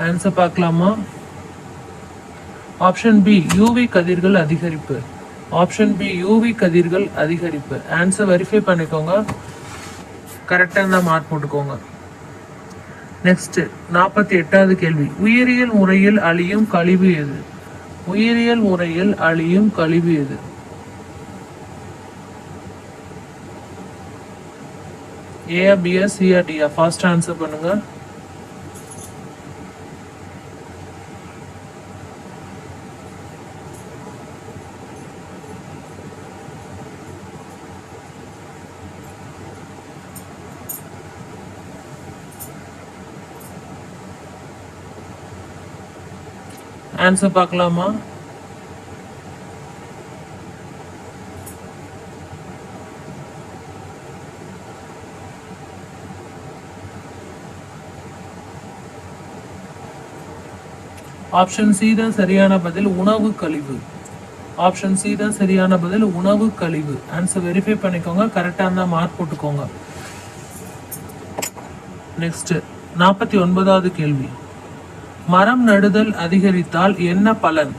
ஆன்சர் பார்க்கலாமா? ஆப்ஷன் பி யூவி கதிர்கள் அதிகரிப்பு. ஆப்ஷன் பி யூவி கதிர்கள் அதிகரிப்பு. ஆன்சர் வெரிஃபை பண்ணிக்கோங்க, கரெக்டாக இருந்தால் மார்க் போட்டுக்கோங்க. நெக்ஸ்ட் 48வது கேள்வி. உயிரியல் முறையில் அழியும் கழிவு எது? உயிரியல் முறையில் அழியும் கழிவு எது? ஏஆ பிஆ சிஆ டிஆ? ஃபாஸ்ட் ஆன்சர் பண்ணுங்க. ஆன்சர் பார்க்கலாமா? ஆப்ஷன் சி தான் சரியான பதில், உணவு கழிவு. ஆப்ஷன் சி தான் சரியான பதில், உணவு கழிவு. ஆன்சர் வெரிஃபை பண்ணிக்கோங்க, கரெக்டாக இருந்தால் மார்க் போட்டுக்கோங்க. நெக்ஸ்ட் 49வது கேள்வி. மரம் நடுதல் அதிகரித்தால் என்ன பலன்?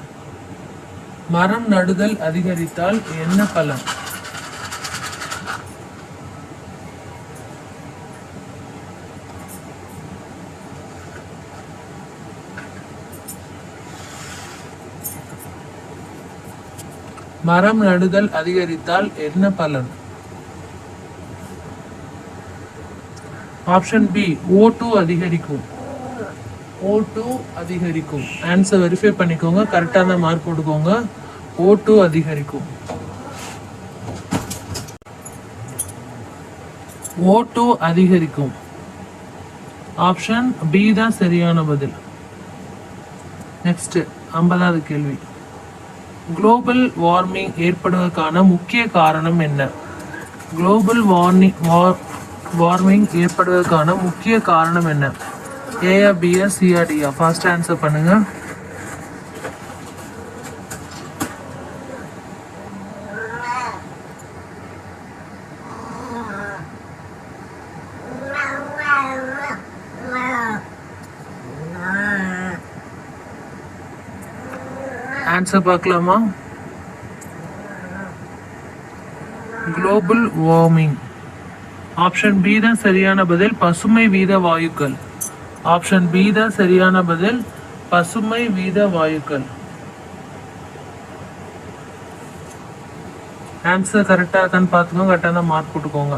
மரம் நடுதல் அதிகரித்தால் என்ன பலன்? மரம் நடுதல் அதிகரித்தால் என்ன பலன்? ஆப்ஷன் பி O2 அதிகரிக்கும். O2 அதிகரிக்கும். ஆன்சர் வெரிஃபை பண்ணிக்கோங்க, கரெக்டான மார்க் போட்டுக்கோங்க. O2 அதிகரிக்கும். O2 அதிகரிக்கும். ஆப்ஷன் பி தான் சரியான பதில். நெக்ஸ்ட் 50வது கேள்வி. குளோபல் வார்மிங் ஏற்படுவதற்கான முக்கிய காரணம் என்ன? குளோபல் வார்மிங் ஏற்படுவதற்கான முக்கிய காரணம் என்ன? ஏயா பியா சியா டியா? ஃபர்ஸ்ட் ஆன்சர் பண்ணுங்க. ஆன்சர் பார்க்கலாமா? Global warming. ஆப்ஷன் பி தான் சரியான பதில், பசுமை வீத வாயுக்கள். ஆப்ஷன் பி தான் சரியான பதில், பசுமை வீத வாயுக்கள். ஆன்சர் கரெக்டாக இருக்கான்னு பார்த்துக்கோங்க, கரெக்டாக மார்க் போட்டுக்கோங்க.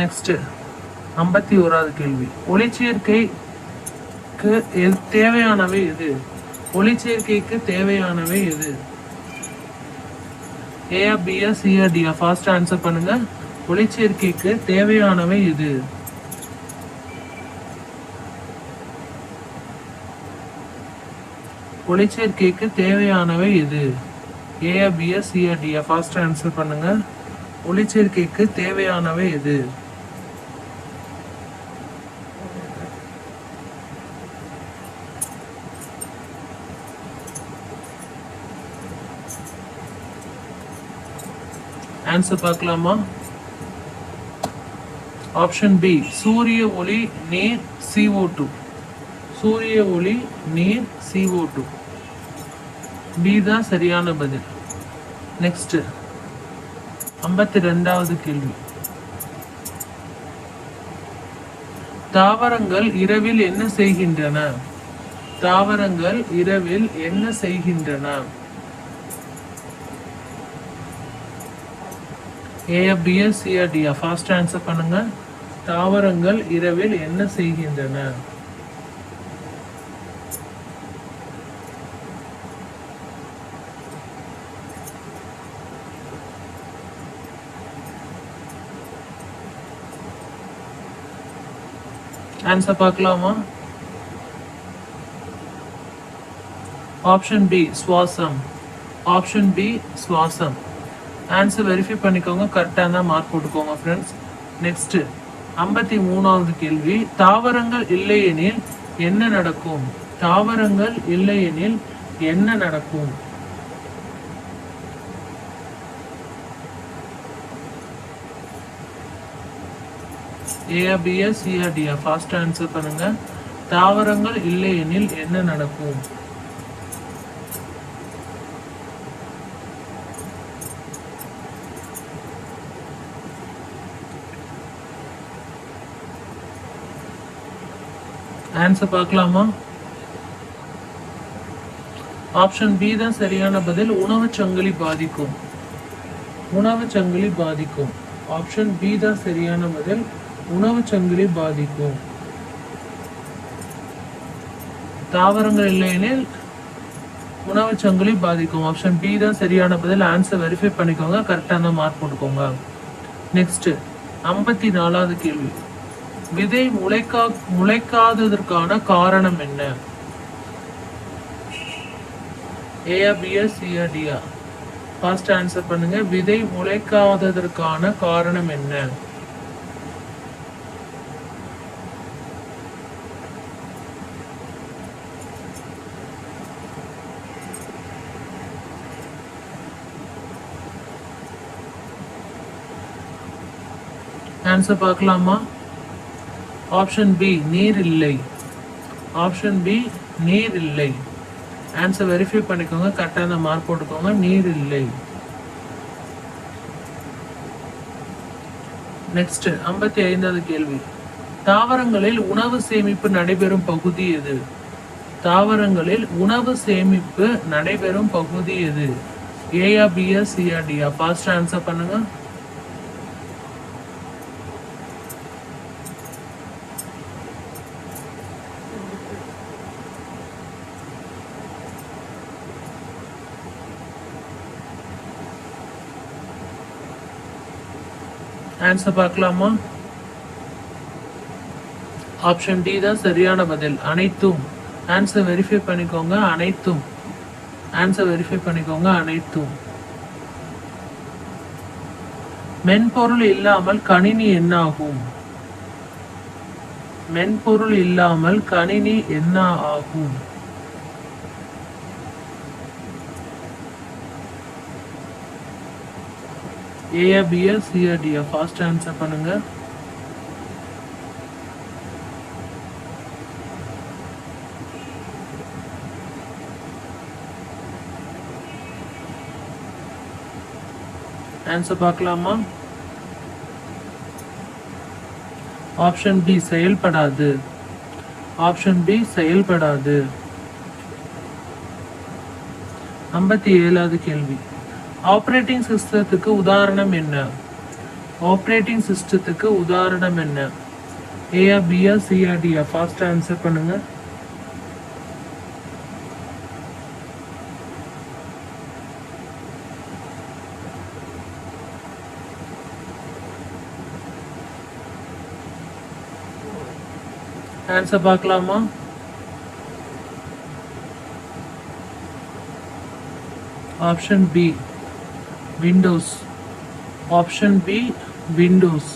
நெக்ஸ்ட் 51வது கேள்வி. ஒளிச்சேர்க்கைக்கு தேவையானவை எது? ஒளிச்சேர்க்கைக்கு தேவையானவை எது? ஏயா பியா சியா டியா? ஃபாஸ்ட் ஆன்சர் பண்ணுங்க. ஒளிச்சேர்க்கைக்கு தேவையானவை எது? ஒளிச்சேர்க்கைக்கு தேவையானவை எது? ஏயா பியா சியா டியா? ஃபாஸ்ட் ஆன்சர் பண்ணுங்க. ஒளிச்சேர்க்கைக்கு தேவையானவை எது? ஆன்சர் பார்க்கலாமா? ஆப்ஷன் பி சூரிய ஒளி, நீர், CO2. சூரிய ஒளி, நீர், CO2. பி தான் சரியான பதில். நெக்ஸ்ட் 52வது கேள்வி. தாவரங்கள் இரவில் என்ன செய்கின்றன? தாவரங்கள் இரவில் என்ன செய்கின்றன? ஏயா பியா சியா டியா? ஃபாஸ்ட் ஆன்சர் பண்ணுங்க. தாவரங்கள் இரவில் என்ன செய்கின்றன? ஆன்சர் பார்க்கலாமா? ஆப்ஷன் பி சுவாசம். ஆப்ஷன் பி சுவாசம். ஆன்சர் வெரிஃபை பண்ணிக்கோங்க, கரெக்டாக தான் மார்க் போட்டுக்கோங்க ஃப்ரெண்ட்ஸ். நெக்ஸ்ட் 53வது கேள்வி. தாவரங்கள் இல்லையெனில் என்ன நடக்கும்? தாவரங்கள் இல்லையெனில் என்ன நடக்கும்? ஏயா பியா சியா டியா? ஃபாஸ்ட் ஆன்சர் பண்ணுங்க. தாவரங்கள் இல்லையெனில் என்ன நடக்கும்? ஆன்சர் பார்க்கலாமா? ஆப்ஷன் பி தான் சரியான பதில், உணவு சங்கிலி பாதிக்கும். உணவு சங்கிலி பாதிக்கும். ஆப்ஷன் பி தான் சரியான பதில், உணவு சங்கிலி பாதிக்கும். தாவரங்கள் இல்லையெனில் உணவு சங்கிலி பாதிக்கும். ஆப்ஷன் பி தான் சரியான பதில். ஆன்சர் வெரிஃபை பண்ணிக்கோங்க, கரெக்டான மார்க் போட்டுக்கோங்க. நெக்ஸ்ட் 54வது கேள்வி. விதை முளைக்காததற்கான காரணம் என்ன? ஏயா பியா சியா டியா? ஃபாஸ்ட் ஆன்சர் பண்ணுங்க. விதை முளைக்காததற்கான காரணம் என்ன? ஆன்சர் பார்க்கலாமா? ஆப்ஷன் பி நீர் இல்லை. ஆப்ஷன் பி நீர் இல்லை. ஆன்சர் வெரிஃபை பண்ணிக்கோங்க, கரெக்டான மார்க் போட்டுக்கோங்க. நீர் இல்லை. நெக்ஸ்ட் 55வது கேள்வி. தாவரங்களில் உணவு சேமிப்பு நடைபெறும் பகுதி எது? தாவரங்களில் உணவு சேமிப்பு நடைபெறும் பகுதி எது? ஏயா பியா சியா டியா? ஃபாஸ்ட் ஆன்சர் பண்ணுங்க. ஆன்சர் பார்க்கலாமா? ஆப்ஷன் டி தான் சரியான பதில், அனைத்தும். ஆன்சர் வெரிஃபை பண்ணிக்கோங்க, அனைத்தும். ஆன்சர் வெரிஃபை பண்ணிக்கோங்க, அனைத்தும். மென்பொருள் இல்லாமல் கணினி என்ன ஆகும்? மென்பொருள் இல்லாமல் கணினி என்ன ஆகும்? ஏயா பியா சியா டியா? ஃபாஸ்ட் ஆன்சர் பண்ணுங்க. ஆன்சர் பார்க்கலாமா? ஆப்ஷன் பி செயல்படாது. ஆப்ஷன் பி செயல்படாது. 57வது கேள்வி. ஆப்ரேட்டிங் சிஸ்டத்துக்கு உதாரணம் என்ன? ஆப்ரேட்டிங் சிஸ்டத்துக்கு உதாரணம் என்ன? ஏயா பியா சியா டியா? ஃபாஸ்ட் ஆன்சர் பண்ணுங்க. ஆன்சர் பார்க்கலாமா? Option B Windows. Option B Windows.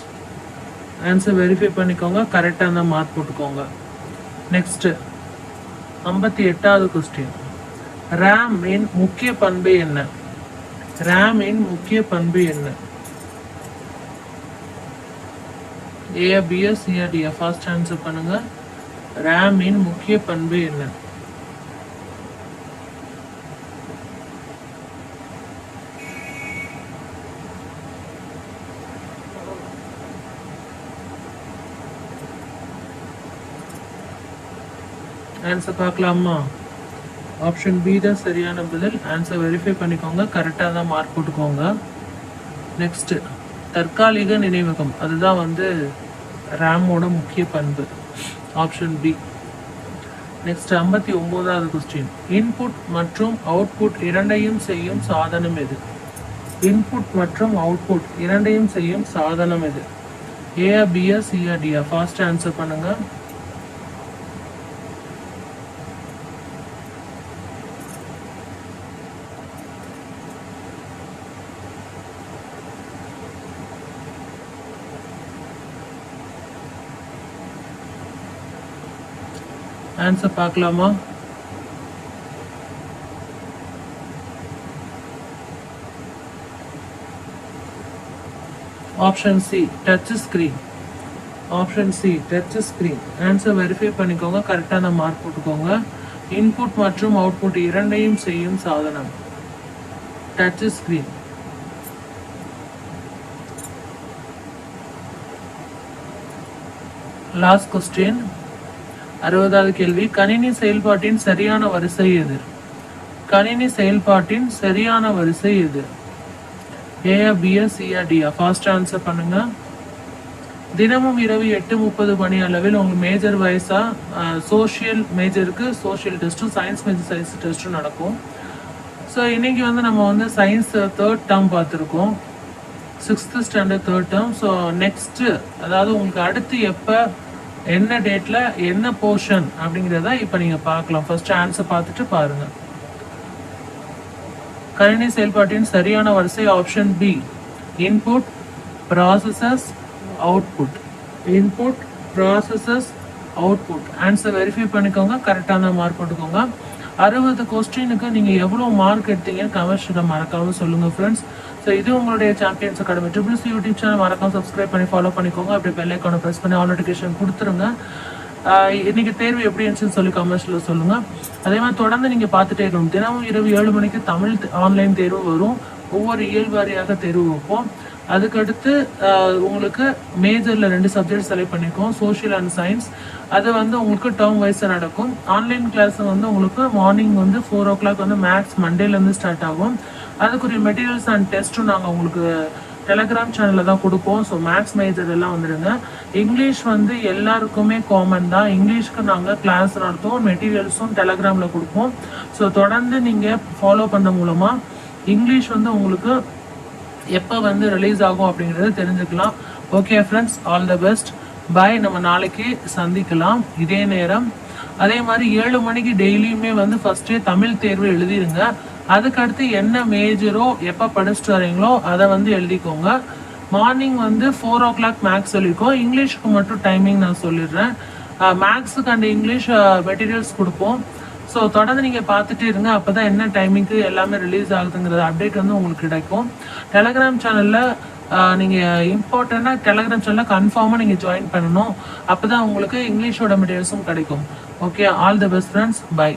Answer verify பண்ணிக்கோங்க, கரெக்டாக இருந்தால் மார்க் போட்டுக்கோங்க. Next 58வது question. ரேமின் முக்கிய பண்பு என்ன? ரேமின் முக்கிய பண்பு என்ன? ஏயா பியா சியா டியா? ஃபாஸ்ட் ஆன்சர் பண்ணுங்க. ரேமின் முக்கிய பண்பு என்ன? ஆன்சர் பார்க்கலாமா? ஆப்ஷன் பி தான் சரியான பதில். ஆன்சர் வெரிஃபை பண்ணிக்கோங்க, கரெக்டாக தான் மார்க் போட்டுக்கோங்க. நெக்ஸ்ட் தற்காலிக நினைவகம், அதுதான் வந்து ரேமோட முக்கிய பண்பு. Option B. நெக்ஸ்ட் 59வது கொஸ்டின். இன்புட் மற்றும் அவுட்புட் இரண்டையும் செய்யும் சாதனம் எது? இன்புட் மற்றும் அவுட்புட் இரண்டையும் செய்யும் சாதனம் எது? ஏயா பியா சியா டியா? ஃபாஸ்ட் ஆன்சர் பண்ணுங்க. ஆன்சர் பார்க்கலாமா? Option C touch screen. Option C touch screen. Answer verify பண்ணிக்கோங்க, கரெக்டான மார்க் போட்டுக்கோங்க. இன்புட் மற்றும் அவுட்புட் இரண்டையும் செய்யும் சாதனம் டச் ஸ்கிரீன். லாஸ்ட் கொஸ்டின் 60வது கேள்வி. கணினி செயல்பாட்டின் சரியான வரிசை எது? கணினி செயல்பாட்டின் சரியான வரிசை எது? ஏயா பியா சியா டியா? ஃபாஸ்ட் ஆன்சர் பண்ணுங்க. தினமும் இரவு 8:30 மணி அளவில் உங்கள் மேஜர் வயசா சோஷியல் மேஜருக்கு சோஷியல் டெஸ்ட்டும் சயின்ஸ் மேஜர் சயின்ஸ் டெஸ்ட்டும் நடக்கும். ஸோ இன்னைக்கு வந்து நம்ம வந்து சயின்ஸ் 3rd டேர்ம் பார்த்துருக்கோம், 6th standard 3rd term. So next அதாவது உங்களுக்கு அடுத்து எப்போ என்ன டேட்டில் என்ன போர்ஷன் அப்படிங்கிறத இப்போ நீங்கள் பார்க்கலாம். ஃபர்ஸ்ட் ஆன்சர் பார்த்துட்டு பாருங்கள். கணினி செயல்பாட்டின் சரியான வரிசை option B input processes output. Input processes output. Answer verify பண்ணிக்கோங்க, கரெக்டான மார்க் போட்டுக்கோங்க. 60 கொஸ்டினுக்கு நீங்கள் எவ்வளோ மார்க் எடுத்தீங்கன்னு கமெண்ட்ஸில் மறக்காமல் சொல்லுங்கள் ஃப்ரெண்ட்ஸ். ஸோ இது உங்களுடைய சாம்பியன்ஸ் அகாடமி ட்ரிபிள்சி யூடியூப் சேனல் மறக்காம சப்ஸ்கிரைப் பண்ணி ஃபாலோ பண்ணிக்கோங்க. அப்படியே பெல் ஐக்கானை ப்ரெஸ் பண்ணி ஆல் நோட்டிஃபிகேஷன் கொடுத்துருங்க. இன்னைக்கு தேர்வு எப்படி இருந்துச்சுன்னு சொல்லி கமெண்ட்ஸில் சொல்லுங்கள். அதே மாதிரி தொடர்ந்து நீங்கள் பார்த்துட்டே இருக்கணும். தினமும் இரவு 7 மணிக்கு தமிழ் ஆன்லைன் தேர்வு வரும். ஒவ்வொரு இயல்வாரியாக தேர்வு வைப்போம். அதுக்கடுத்து உங்களுக்கு மேஜரில் 2 சப்ஜெக்ட் செலக்ட் பண்ணிக்கோம், சோஷியல் அண்ட் சயின்ஸ். அது வந்து உங்களுக்கு டேர்ம் வைஸாக நடக்கும். ஆன்லைன் கிளாஸ் வந்து உங்களுக்கு மார்னிங் வந்து 4 o'clock வந்து மேக்ஸ் மண்டேலேருந்து ஸ்டார்ட் ஆகும். அதுக்குரிய மெட்டீரியல்ஸ் அண்ட் டெஸ்ட்டும் நாங்கள் உங்களுக்கு டெலகிராம் சேனலில் தான் கொடுப்போம். ஸோ மேக்ஸ் மேஜர் எல்லாம் வந்துடுங்க. இங்கிலீஷ் வந்து எல்லாருக்குமே காமன் தான். இங்கிலீஷ்க்கு நாங்கள் கிளாஸ் நடத்துவோம், மெட்டீரியல்ஸும் டெலகிராமில் கொடுப்போம். ஸோ தொடர்ந்து நீங்கள் ஃபாலோ பண்ண மூலமாக இங்கிலீஷ் வந்து உங்களுக்கு எப்போ வந்து ரிலீஸ் ஆகும் அப்படிங்கிறத தெரிஞ்சுக்கலாம். Okay friends, all the best. Bye. நம்ம நாளைக்கு சந்திக்கலாம் இதே நேரம். அதே மாதிரி 7 மணிக்கு டெய்லியுமே வந்து ஃபர்ஸ்டே தமிழ் தேர்வு எழுதிருங்க. அதுக்கடுத்து என்ன மேஜரோ எப்போ படிச்சுட்டு வரீங்களோ அதை வந்து எழுதிக்கோங்க. மார்னிங் வந்து 4 o'clock மேக்ஸ் சொல்லியிருக்கோம். இங்கிலீஷ்க்கு மட்டும் டைமிங் நான் சொல்லிடுறேன். மேக்ஸுக்கு அண்ட் இங்கிலீஷ் மெட்டீரியல்ஸ் கொடுப்போம். ஸோ தொடர்ந்து நீங்கள் பார்த்துட்டே இருங்க. அப்போ தான் என்ன டைமிங்க்கு எல்லாமே ரிலீஸ் ஆகுதுங்கிற அப்டேட் வந்து உங்களுக்கு கிடைக்கும். டெலகிராம் சேனலில் நீங்கள் இம்பார்ட்டண்ட்டாக டெலகிராம் சேனலில் கன்ஃபார்மாக நீங்கள் ஜாயின் பண்ணணும். அப்போ தான் உங்களுக்கு இங்கிலீஷோட மெட்டீரியல்ஸும் கிடைக்கும். Okay, all the best friends. By.